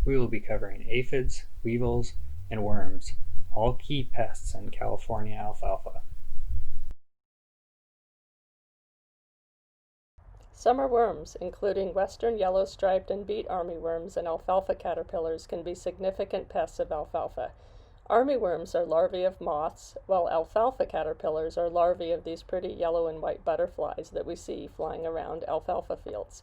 we will be covering aphids, weevils, and worms, all key pests in California alfalfa. Summer worms, including western yellow-striped and beet armyworms and alfalfa caterpillars, can be significant pests of alfalfa. Armyworms are larvae of moths, while alfalfa caterpillars are larvae of these pretty yellow and white butterflies that we see flying around alfalfa fields.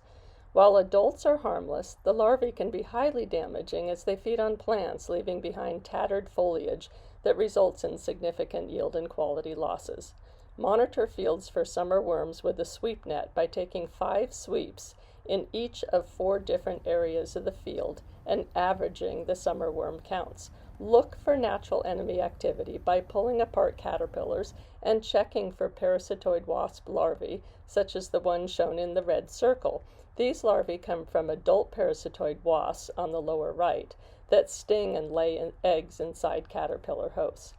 While adults are harmless, the larvae can be highly damaging as they feed on plants, leaving behind tattered foliage that results in significant yield and quality losses. Monitor fields for summer worms with a sweep net by taking 5 sweeps in each of 4 different areas of the field and averaging the summer worm counts. Look for natural enemy activity by pulling apart caterpillars and checking for parasitoid wasp larvae, such as the one shown in the red circle. These larvae come from adult parasitoid wasps on the lower right that sting and lay eggs inside caterpillar hosts.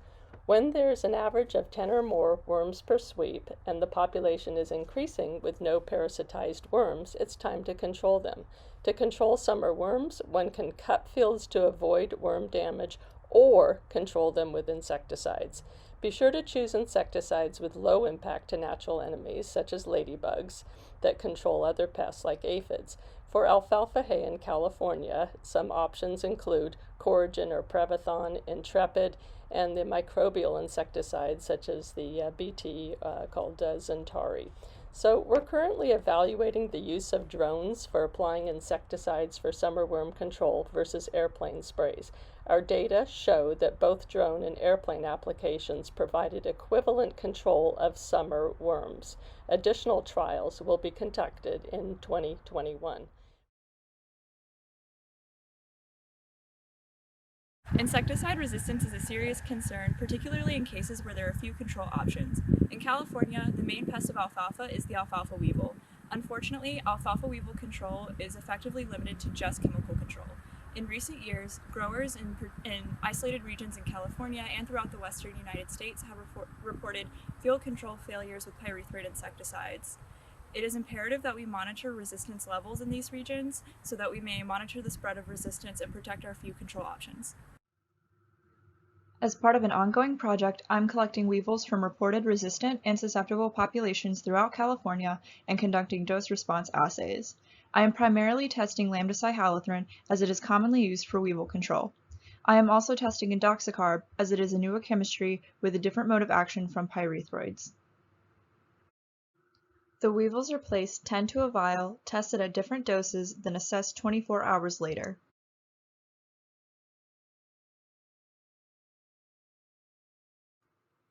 When there's an average of 10 or more worms per sweep and the population is increasing with no parasitized worms, it's time to control them. To control summer worms, one can cut fields to avoid worm damage or control them with insecticides. Be sure to choose insecticides with low impact to natural enemies, such as ladybugs, that control other pests like aphids. For alfalfa hay in California, some options include Coragen or Prevathon, Intrepid, and the microbial insecticides such as the BT called Zentari. So we're currently evaluating the use of drones for applying insecticides for summer worm control versus airplane sprays. Our data show that both drone and airplane applications provided equivalent control of summer worms. Additional trials will be conducted in 2021. Insecticide resistance is a serious concern, particularly in cases where there are few control options. In California, the main pest of alfalfa is the alfalfa weevil. Unfortunately, alfalfa weevil control is effectively limited to just chemical control. In recent years, growers in isolated regions in California and throughout the western United States have reported field control failures with pyrethroid insecticides. It is imperative that we monitor resistance levels in these regions so that we may monitor the spread of resistance and protect our few control options. As part of an ongoing project, I'm collecting weevils from reported resistant and susceptible populations throughout California and conducting dose-response assays. I am primarily testing lambda-cyhalothrin as it is commonly used for weevil control. I am also testing indoxacarb as it is a newer chemistry with a different mode of action from pyrethroids. The weevils are placed 10 to a vial, tested at different doses, then assessed 24 hours later.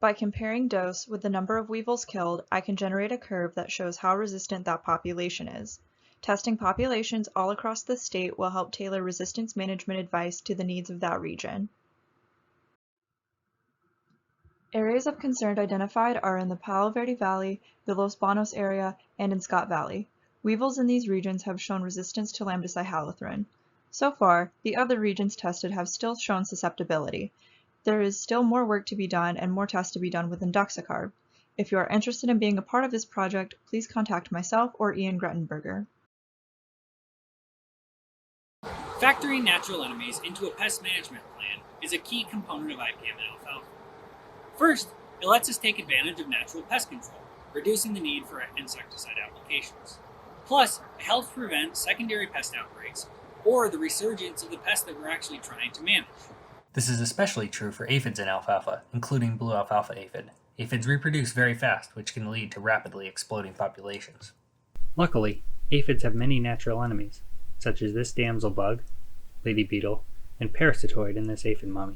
By comparing dose with the number of weevils killed, I can generate a curve that shows how resistant that population is. Testing populations all across the state will help tailor resistance management advice to the needs of that region. Areas of concern identified are in the Palo Verde Valley, the Los Banos area, and in Scott Valley. Weevils in these regions have shown resistance to lambda-cyhalothrin. So far, the other regions tested have still shown susceptibility. There is still more work to be done and more tests to be done with indoxacarb. If you are interested in being a part of this project, please contact myself or Ian Grettenberger. Factoring natural enemies into a pest management plan is a key component of IPM and alfalfa. First, it lets us take advantage of natural pest control, reducing the need for insecticide applications. Plus, it helps prevent secondary pest outbreaks or the resurgence of the pest that we're actually trying to manage. This is especially true for aphids in alfalfa, including blue alfalfa aphid. Aphids reproduce very fast, which can lead to rapidly exploding populations. Luckily, aphids have many natural enemies, such as this damsel bug, lady beetle, and parasitoid in this aphid mummy.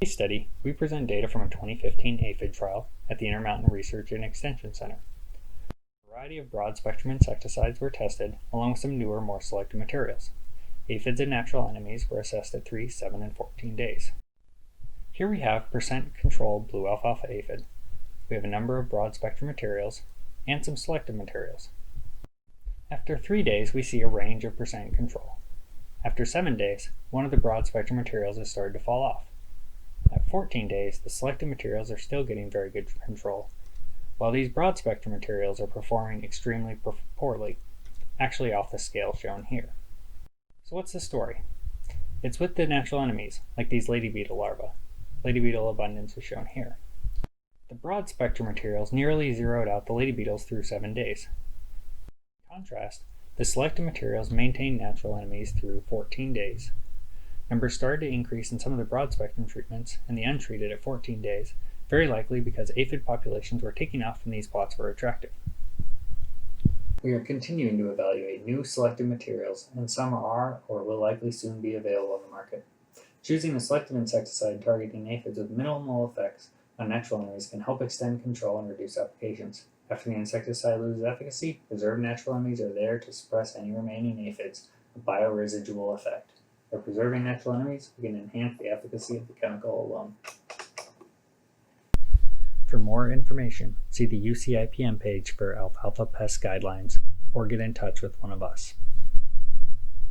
In this study, we present data from a 2015 aphid trial at the Intermountain Research and Extension Center. A variety of broad-spectrum insecticides were tested, along with some newer, more selective materials. Aphids and natural enemies were assessed at 3, 7, and 14 days. Here we have percent control blue alfalfa aphid. We have a number of broad-spectrum materials and some selective materials. After 3 days, we see a range of percent control. After 7 days, one of the broad-spectrum materials has started to fall off. At 14 days, the selective materials are still getting very good control, while these broad-spectrum materials are performing extremely poorly, actually off the scale shown here. So what's the story? It's with the natural enemies, like these lady beetle larvae. Lady beetle abundance is shown here. The broad spectrum materials nearly zeroed out the lady beetles through 7 days. In contrast, the selected materials maintained natural enemies through 14 days. Numbers started to increase in some of the broad spectrum treatments and the untreated at 14 days, very likely because aphid populations were taking off and these plots were attractive. We are continuing to evaluate new selective materials, and some are or will likely soon be available on the market. Choosing a selective insecticide targeting aphids with minimal effects on natural enemies can help extend control and reduce applications. After the insecticide loses efficacy, reserved natural enemies are there to suppress any remaining aphids, a bioresidual effect. By preserving natural enemies, we can enhance the efficacy of the chemical alone. For more information, see the UC IPM page for alfalfa pest guidelines or get in touch with one of us.